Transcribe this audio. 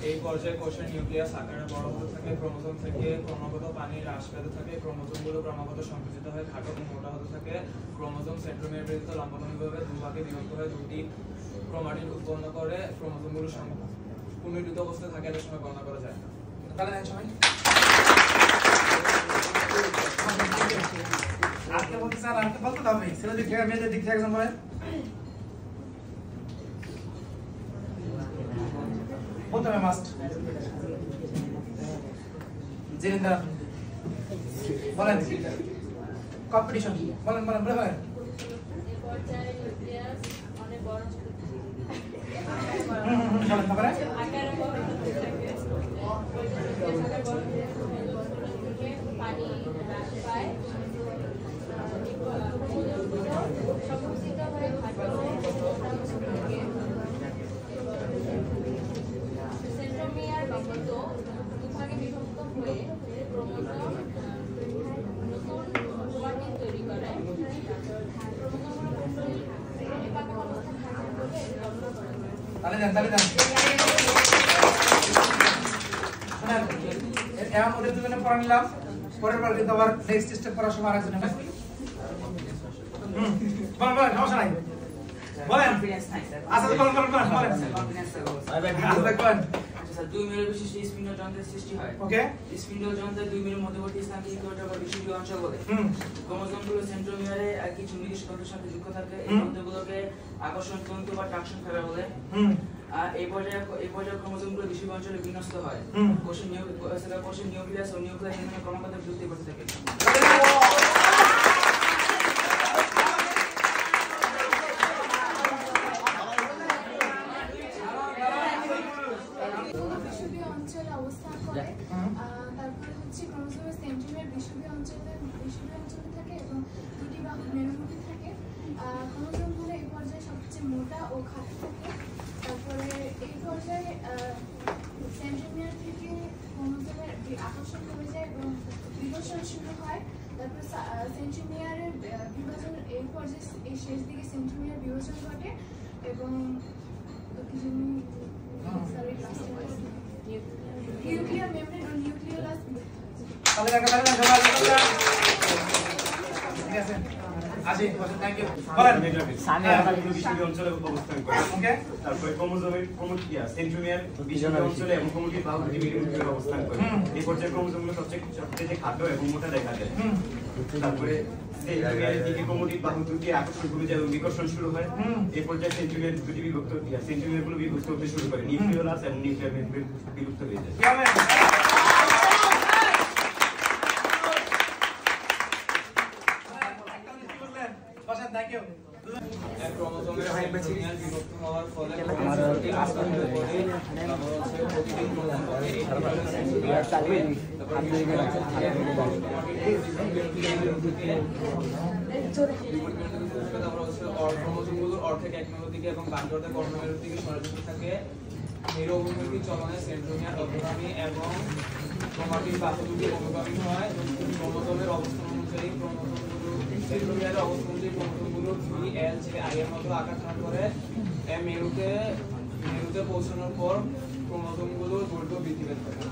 এই পর্যায়ে কোষের নিউক্লিয়াস আকারে বড় হতে থাকে, ক্রোমোজোম থেকে ক্রমাগত পানি হ্রাস পেতে থাকে, ক্রোমোজোমগুলো ক্রমাগত সংকুচিত হয়ে খাটো এবং মোটা হতে থাকে, ক্রোমোজোম সেন্ট্রোমিয়ার ব্যতীত লম্বানুভাবে দুভাগে বিভক্ত হয়ে দুটি ক্রোমাটিড উৎপন্ন করে, ক্রোমোজোমগুলো পুনরুদ্ধিত অবস্থায় থাকে, এদের সময় গণনা করা যায় না। তাহলে দেন সময় আজকে বলতে স্যার আজকে বলতে হবে ছেলেদের দিক থেকে মেয়েদের দিক থেকে একজন বলেন বলতে হবে মাস্ট জিনেন্দা বলেন কম্পিটিশন বলেন বলেন বলেন এই পর্যায়ে নিউক্লিয়াস অনেক বড় ছোট বলেন তারপরে আকারে বড় হতে থাকে, আকারে বড় হতে থাকে, পানি হ্রাস পায়, সংকুচিত হয়ে খাটো থাকে, সেন্ট্রোমিয়ার ব্যতীত দুভাগে বিভক্ত হয়ে ক্রোমোজোম নতুন ক্রোমাটিড তৈরি করে, তাহলে দেন শুনেন এখন ওদের দুজনে পড়া নিলাম, পরের বার কিন্তু আবার নেক্সট স্টেপ পড়ার সময় আরেকজন হবে বলেন বলেন সমস্যা নাই বলেন আচ্ছা বলেন বলেন বলেন বলেন স্যার 2 মিলির বিশিষ্ট স্পিন্ডল যন্ত্রের সৃষ্টি হয়। ওকে স্পিন্ডল যন্ত্রের 2 মিলির মধ্যবর্তী স্থানকে ইকুয়েটর বা বিষুবীয় অঞ্চল বলে। ক্রোমোজোমগুলো সেন্ট্রোমিয়ারে কিছু নির্দিষ্ট তন্ত্রের সাথে যুক্ত থাকে, এই তন্তুগুলোকে আকর্ষণ তন্তু বা ট্রাকশন ফাইবার বলে। এই পর্যায়ে ক্রোমোজোমগুলো বিষুবীয় অঞ্চলে বিন্যস্ত হয়। কোষের নিউক্লিয়াস ও নিউক্লিয়াস নির্মাণে ক্রমাগত বৃদ্ধি করতে থাকে। অবস্থান করে, তারপরে হচ্ছে ক্রোমোজোমের সেন্ট্রোমিয়ার বিষুবীয় অঞ্চলে থাকে এবং দুটি বাহু মেরুমুখী থাকে। ক্রোমোজোম হলো এই পর্যায়ে সবচেয়ে মোটা ও খাটো থাকে। তারপরে এই পর্যায়ে সেন্ট্রোমিয়ার থেকে ক্রোমোজোমের আকর্ষণ কমে যায় এবং বিকর্ষণ শুরু হয়। তারপর সেন্ট্রোমিয়ারের বিভাজন এই পর্যায়ে এই শেষ দিকে সেন্ট্রোমিয়ার বিভাজন ঘটে এবং নিউক্লিয়ার মেমব্রেন ও নিউক্লিয়াস তাহলে দেখা তাহলে সবাই ঠিক আছে আজি থ্যাংক ইউ বলেন সামনে আমরা বিষুবীয় অঞ্চলে অবস্থান করি। ওকে তারপরে ক্রোমোজোমের সেন্ট্রোমিয়ার বিষুবীয় অঞ্চলে এবং ক্রোমোটিড বাহু মিলিমিটারে অবস্থান করে। এই পর্যায়ে ক্রোমোজোমগুলো সবচেয়ে খাটো এবং মোটা দেখা যায়। তারপরে সেন্ট্রোমিয়ারের দিকে ক্রোমোটিড বাহু দুটি আকর্ষণ কমে যায় এবং বিকর্ষণ শুরু হয়। এই পর্যায়ে সেন্ট্রোমিয়ার দুটি সেন্ট্রোমিয়ারগুলো বিভক্ত হতে শুরু করে, নিউক্লিয়াস এবং নিউক্লিয়ার মেমব্রেন বিলুপ্ত হয়ে যায়। ক্রোমোজোমের সেন্ট্রোমিয়ার বিভক্ত হওয়ার ফলে ক্রোমোজোমগুলোর অর্ধেক এক মেরুর দিকে এবং বাকি অর্ধেক অন্য মেরুর দিকে সরে যেতে থাকে। মেরু অভিমুখী চলনে সেন্ট্রোমিয়ার অগ্রগামী এবং ক্রোমাটিড বাহু দুটি অনুগামী হয়। ক্রোমোজোমের অবস্থান অনুযায়ী সেন্ট্রোমিয়ারের অবস্থান অনুযায়ী ক্রোমোজোমগুলো ভি এল যে আই এর মতো আকার ধারণ করে। মেরুতে পৌঁছানোর পর ক্রোমোজোমগুলোর দৈর্ঘ্য বৃদ্ধি পেতে থাকে।